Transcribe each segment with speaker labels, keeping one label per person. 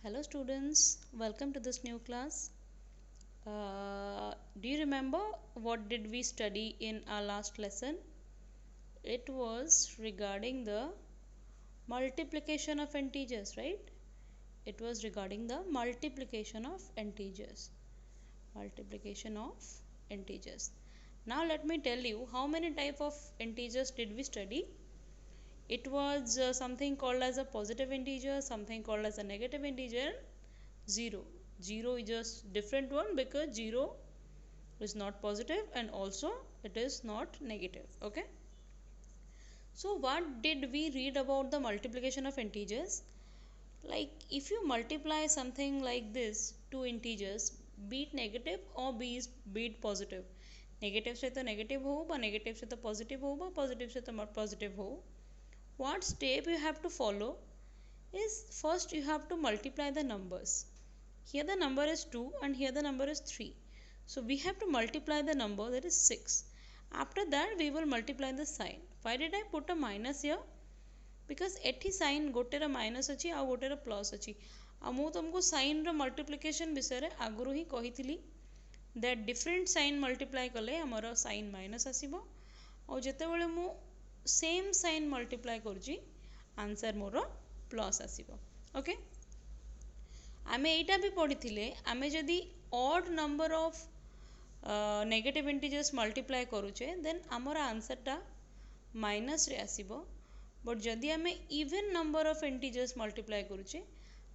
Speaker 1: Hello students, welcome to this new class. Do you remember what did we study in our last lesson? It was regarding the multiplication of integers, right? It was regarding the multiplication of integers. Multiplication of integers. Now let me tell you how many type of integers did we study. It was something called as a positive integer, something called as a negative integer, 0. 0 is just different one because 0 is not positive and also it is not negative. Okay. So what did we read about the multiplication of integers? Like if you multiply something like this, two integers, be it negative or be it positive. Negative से तो negative हो बा negative से तो positive हो बा positive से तो positive हो. What step you have to follow is first you have to multiply the numbers. Here the number is 2 and here the number is 3. So we have to multiply the number, that is 6. After that we will multiply the sign. Why did I put a minus here? Because एठी sign गोटे रा minus अच्छी आ गोटे रा plus अच्छी. आ मु तुमको sign रा multiplication विषय रे आगुरु ही कहिथिली that different sign multiply कले हमर sign minus आसीबो और जेतेबेले मु same sign multiply करूची आंसर मोर plus आसीबो. ओके. आमे एटा भी पढ़ी आमे जदि odd number of negative integers multiply करूचे देन आमर आंसर टा माइनस रे आसीबो. बट जदि आमे even number of integers multiply करूचे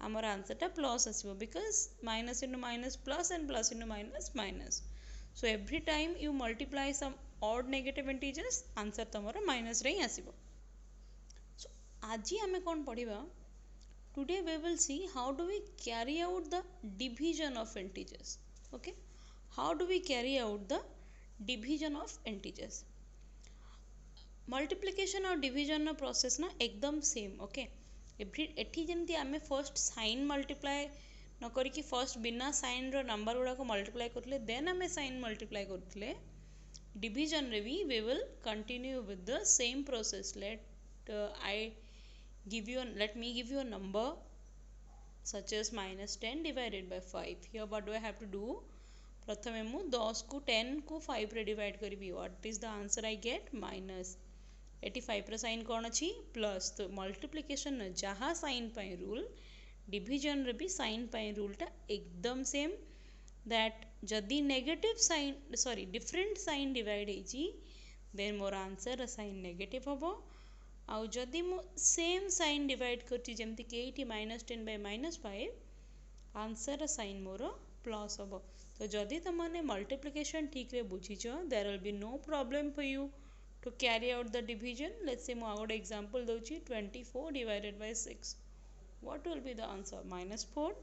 Speaker 1: आमर आंसर टा प्लस आसीबो because minus into minus plus and plus into minus minus. So every time you multiply some odd negative integers answer तमर माइनस रे ही आसीबो. सो आज आमे कोन पढ़िबा. Today we will see how do we carry out the division of integers. Okay, how do we carry out the division of integers? Multiplication और division ना process ना एकदम same. Okay, एठी जेमती आमे first sign multiply न करी कि first बिना sign रो number गुड़ा को multiply करले then आमे sign multiply करले. Division रे भी we will continue with the same process. Let me give you a number such as minus 10 divided by 5. Here what do I have to do? प्रथमे मु 10 को 10 को 5 रे divide करिबी. What is the answer I get? Minus. 85 रे sign कोन अछि? Plus. तो multiplication न जहाँ साइन पाई रूल डिवीजन रे भी साइन पाई रूल टा एकदम सेम. दैट जदि negative sign different sign divide हेची देन मोर आंसर साइन नेगेटिव हबो. आउ जदि मु सेम साइन डिवाइड करची जेमति कि एटी minus 10 by minus 5 answer sign मोर प्लस हबो. तो जदि तमने मल्टीप्लिकेशन ठीक रे बुझीछ there will be no problem for you to carry out the division. Let's say मु आ गोटे एग्जांपल दोची 24 divided by 6. What will be the answer? minus 4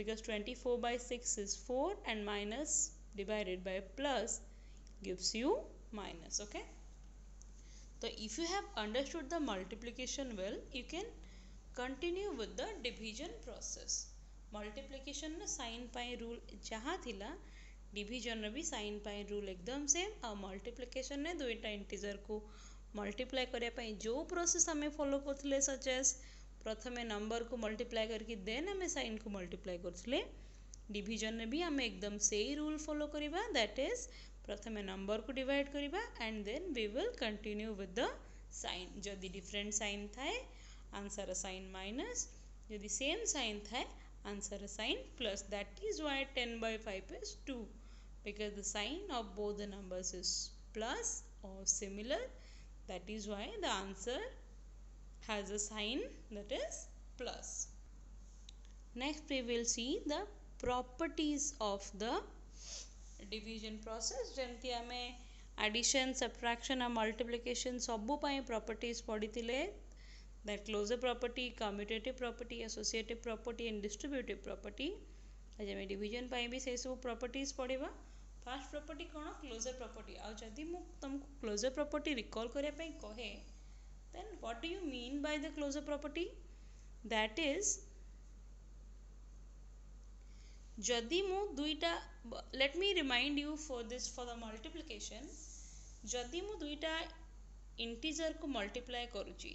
Speaker 1: because 24 by 6 is 4 and minus divided by plus gives you minus. Okay. So if you have understood the multiplication well, you can continue with the division process. Multiplication ना sine pi rule जहाँ थिला division रे भी sine pi rule एकदम same. और multiplication ने दुईटा integer को मल्टीप्लाई करिया पाई जो प्रोसेस हमें फॉलो करथिले सच एज प्रथमे नंबर को मल्टीप्लाई करके देन हमें साइन को मल्टीप्लाई करथिले. डिवीजन ने भी हमें एकदम सेही रूल फॉलो करिबा. दैट इज प्रथमे नंबर को डिवाइड करिबा and then we will continue with the sign. जदि डिफरेंट साइन थाए आंसर साइन माइनस. जदि सेम साइन थाए answer sign plus. That is why 10 by 5 is 2 because the sign of both the numbers is plus or similar. That is why the answer has a sign that is plus. Next we will see the properties of the division process. जमती आमे addition subtraction और multiplication सबु पाई properties पढ़ीथिले. That closure property, commutative property, associative property and distributive property. आज आमे division पाई भी से सब प्रॉपर्टीज पढ़िबा. फर्स्ट प्रॉपर्टी कोन? Closure property. आ जदि मु तुमको क्लोजर प्रॉपर्टी रिकॉल करिया पई कहे then what do you mean by the closure property? That is जदि मु दुईटा let me remind you for the multiplication. जदि मु दुईटा इंटीजर को मल्टीप्लाई करूची,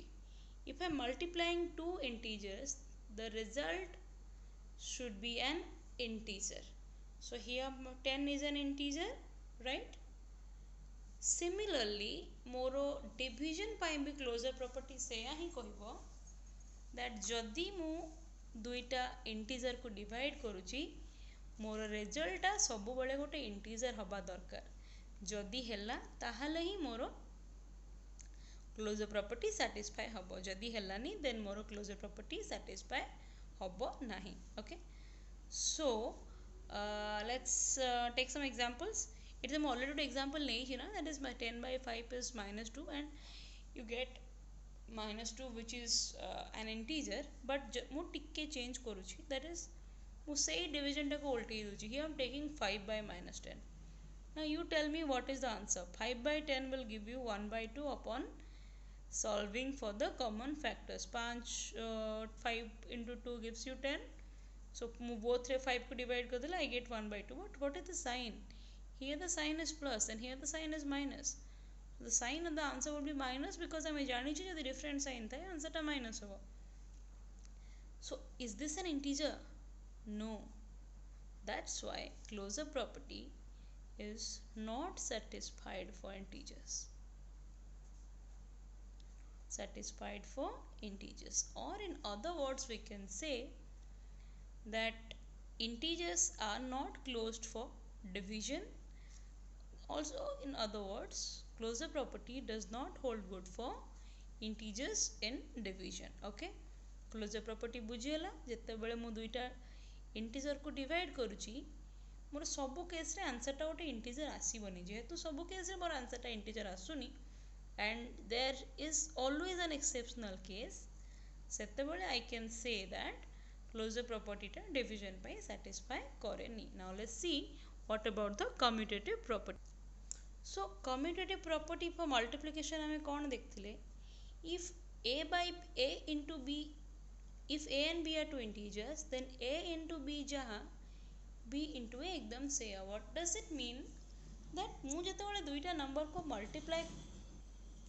Speaker 1: if I am multiplying two integers the result should be an integer. So here 10 is an integer, right? Similarly more division ପାଇଁ भी closure property सेया ही कहबो that जदि मु दुईटा integer को divide करूची मोर result सब बेले गोटे integer हबा दरकार जदि हेला ताहाले ही मोर closure property satisfy हबो जदि हेलानी then मोर closure property satisfy हबो नाही. Okay, so let's take some examples. It is a already example नहीं ना, that is my 10 by 5 is minus 2 and you get minus 2 which is an integer, but मु टिके change करूची, that is मु सेही division टाको उल्टी दूची. Here I am taking 5 by minus 10. Now you tell me what is the answer. 5 by 10 will give you 1 by 2 upon solving for the common factors. 5 into 2 gives you 10. So both 5 को divide कर दिला, I get 1 by 2. But what is the sign? Here the sign is plus and here the sign is minus. The sign of the answer will be minus because I am जानी चाहिए the different sign था, answer टा minus होगा. So is this an integer? No. That's why closure property is not satisfied for integers. Satisfied for integers, or in other words we can say that integers are not closed for division. Also in other words closure property does not hold good for integers in division. Okay, closure property बुझीला जते बेले मु दुईटा integer को divide करूची मोर सब case रे answer टा गोटे integer आसीबनी जेहेतु सब केस रे मोर आंसर टा integer आसुनी and there is always an exceptional case सेते बेले I can say that closure property टा division पे satisfy करेनी. Now let's see what about the commutative property. So commutative property for multiplication हमें कौन देखथिले, if a by a into b, if a and b are two integers then a into b जहाँ b into a एकदम से. What does it mean? that मु जेतेबेले दुईटा number को multiply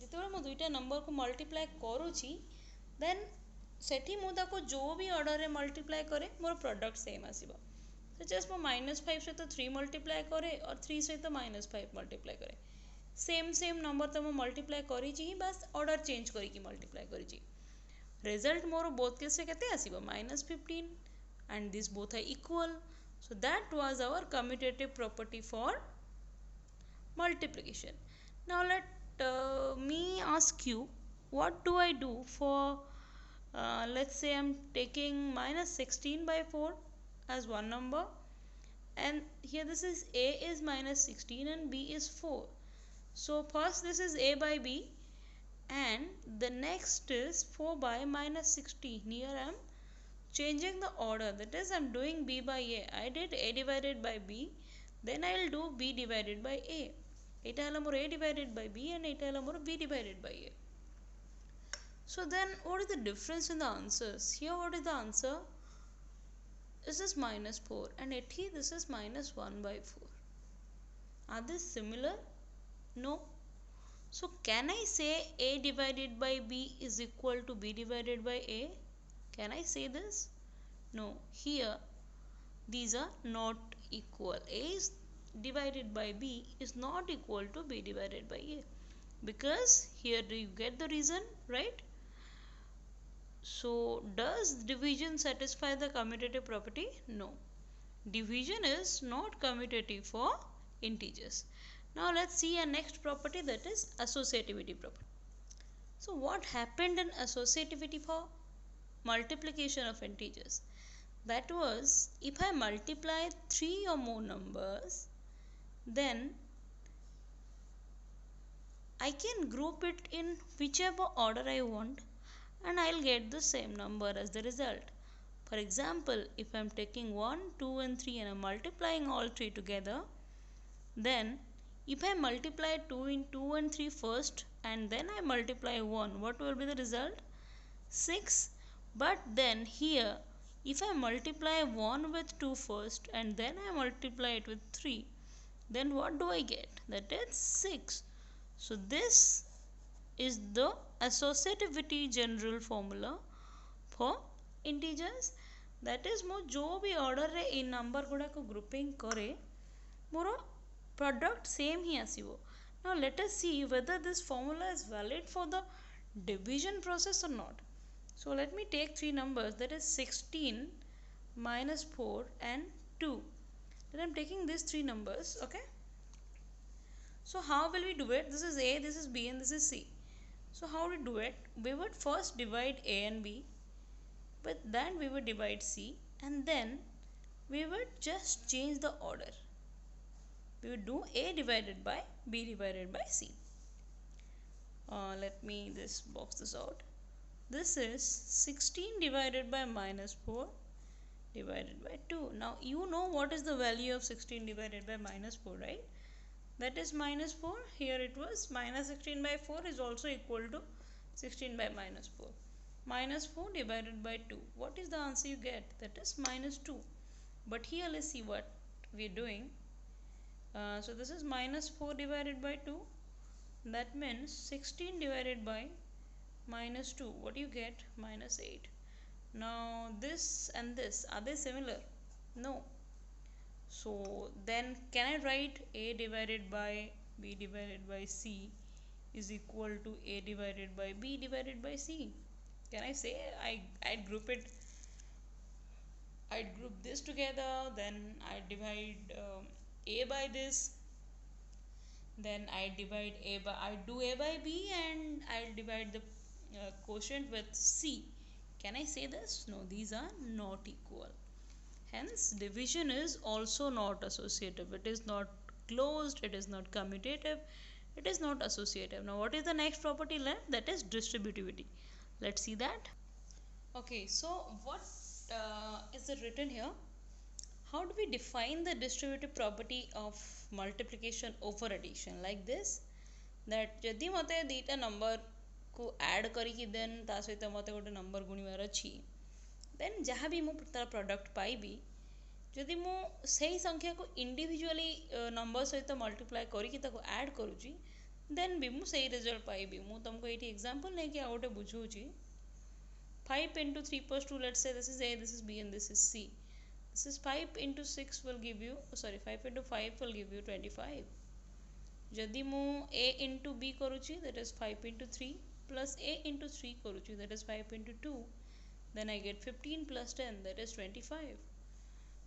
Speaker 1: जेतेबेले मु दुईटा नंबर को multiply करूची then सेठी मु ताको जो भी ऑर्डर रे multiply करे मोर प्रोडक्ट सेम आसीबो. So just मैं -5 सहित 3 मल्टीप्लाई करे और 3 सहित -5 मल्टीप्लाई करे सेम नंबर तो मैं मल्टीप्लाई करी ही बस ऑर्डर चेंज करी की मल्टीप्लाई करी. रिजल्ट मोर बोथ केस रे केते आसीबो -15 and these both are equal. So that was our commutative property for multiplication. Now let me ask you, what do I do for let's say I'm taking -16 by 4 as one number and here this is a is -16 and b is 4. So first this is a by b and the next is 4 by -16. Here I am changing the order, that is I am doing b by a. I did a divided by b, then I will do b divided by a. Eta hala more a divided by b and eta hala more b divided by a. So then what is the difference in the answers? Here what is the answer? This is -4 and ethi this is -1 by 4. Are they similar? No. So can I say a divided by b is equal to b divided by a? Can I say this? No. Here these are not equal. A is divided by b is not equal to b divided by a, because here do you get the reason, right? So does division satisfy the commutative property? No. Division is not commutative for integers. Now let's see our next property, that is associativity property. So what happened in associativity for multiplication of integers? That was, if I multiply 3 or more numbers, then I can group it in whichever order I want and I'll get the same number as the result. For example, if I'm taking 1, 2 and 3 and I'm multiplying all 3 together, then if I multiply 2 in 2 and 3 first and then I multiply 1, what will be the result? 6. But then here, if I multiply 1 with 2 first and then I multiply it with 3, then what do I get? That is 6. So this is the associativity general formula for integers. That is मो जो भी order रे इन number गुड़ा को grouping करे मोर product same he आसीबो. Now let us see whether this formula is valid for the division process or not. So let me take three numbers, that is 16 minus 4 and 2. Then I'm taking these three numbers, okay? So how will we do it? This is A, this is B and this is C. So how do we do it? We would first divide A and B, but then we would divide C, and then we would just change the order. We would do A divided by B divided by C. Let me just box this out. This is 16 divided by minus 4 divided by 2. Now you know what is the value of 16 divided by minus 4, right? That is minus 4. Here it was minus 16 by 4 is also equal to 16 by minus 4. Minus 4 divided by 2. What is the answer you get? That is minus 2. But here let's see what we are doing. So this is minus 4 divided by 2. That means 16 divided by minus 2. What do you get? Minus 8. Now this and this, are they similar? No. So then can I write A divided by B divided by C is equal to A divided by B divided by C? Can I say I'd group this together, then I divide A by this, then I do A by B, and I'll divide the quotient with C. Can I say this? No, these are not equal. Hence, division is also not associative. It is not closed, it is not commutative, it is not associative. Now, what is the next property left? That is distributivity. Let's see that. Okay, so what is it written here? How do we define the distributive property of multiplication over addition? Like this, that जदि मते दीटा number को add करिकी then ता सहित मते गोटे number गुणिबार अछि, then जहाँ भी मु तार प्रोडक्ट पाइबी, जदि मु सही संख्या को इंडिविजुअली नंबर सहित मल्टीप्लाई करिकी ताको ऐड करूची, देन भी मु सही रिजल्ट पाइबी. मु तुमको एठी एग्जांपल नै कि आ गोटे बुझौची. 5 into 3 plus 2, let's say this is A, this is B and this is C. This is 5 into 6 will give you, 5 into 5 will give you 25. जदि मु A into B करूची, that is 5 into 3 plus A into 3 करूची, that is 5 into 2, then I get 15 plus 10, that is 25,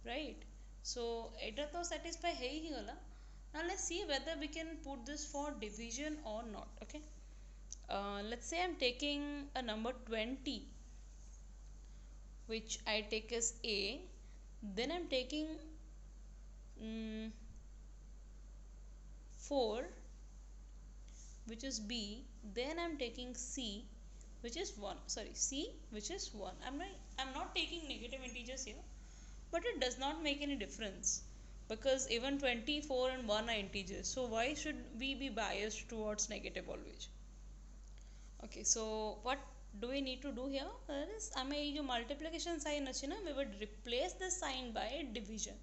Speaker 1: right? So eta to satisfy hai hi gala. Now let's see whether we can put this for division or not. Okay, let's say I'm taking a number 20, which I take as A, then I'm taking 4, which is B, then I'm taking C, which is 1. Sorry, C, which is 1. I'm not taking negative integers here, but it does not make any difference because even 24 and 1 are integers. So why should we be biased towards negative always? Okay, so what do we need to do here? That is, जो multiplication sign अच्छी ना, we would replace the sign by division.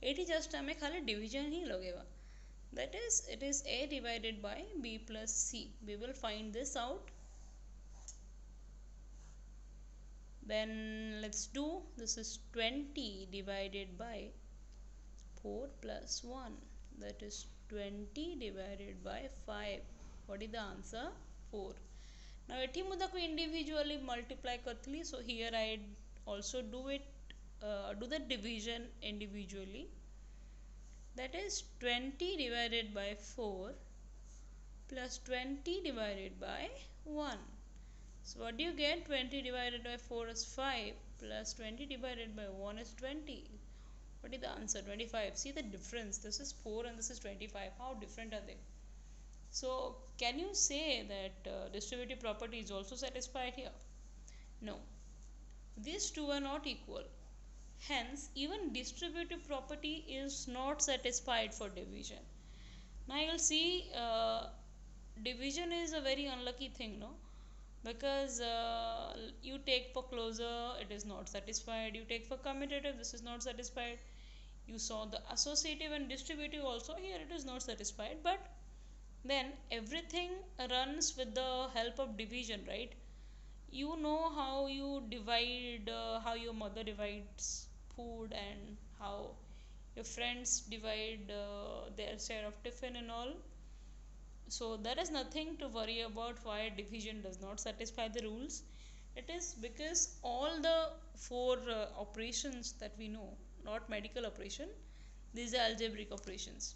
Speaker 1: Eighty just हमें खाली division ही लगेगा. That is, it is A divided by B plus C. We will find this out. Then let's do, this is 20 divided by 4 plus 1. That is 20 divided by 5. What is the answer? 4. Now एठी मुझे को individually multiply करतली, so here I also do the division individually. That is 20 divided by 4 plus 20 divided by 1. So what do you get? 20 divided by 4 is 5 plus 20 divided by 1 is 20. What is the answer? 25. See the difference. This is 4 and this is 25. How different are they? So can you say that distributive property is also satisfied here? No. These two are not equal. Hence, even distributive property is not satisfied for division. Now you will see division is a very unlucky thing, no? Because you take for closure, it is not satisfied. You take for commutative, this is not satisfied. You saw the associative and distributive also, here it is not satisfied. But then everything runs with the help of division, right? you know how you divide, how your mother divides food, and how your friends divide their share of tiffin and all. So there is nothing to worry about why division does not satisfy the rules. It is because all the four operations that we know, not medical operation, these are algebraic operations.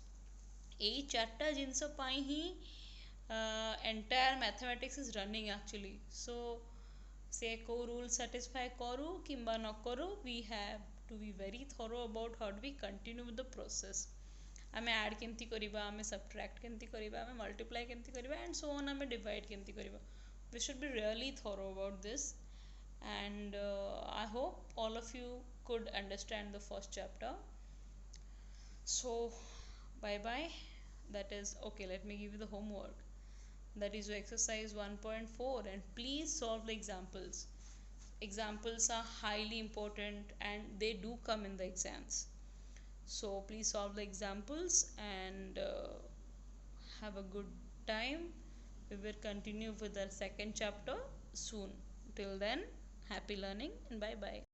Speaker 1: ଏଇ ଚାରିଟା ଜିନିଷ ପାଇଁ ହିଁ entire mathematics is running actually. So ସେ କୋଉ rule satisfy କରୁ କିମ୍ବା ନ କରୁ, we have to be very thorough about how do we continue with the process. ଆମେ add କେମିତି କରିବା, ଆମେ subtract କେମିତି କରିବା, ଆମେ multiply କେମିତି କରିବା, and so on, ଆମେ divide କେମିତି କରିବା. We should be really thorough about this, and I hope all of you could understand the first chapter. So bye bye. That is okay. Let me give you the homework. That is your exercise 1.4, and please solve the examples. Examples are highly important and they do come in the exams. So please solve the examples and have a good time. We will continue with the second chapter soon. Till then, happy learning and bye bye.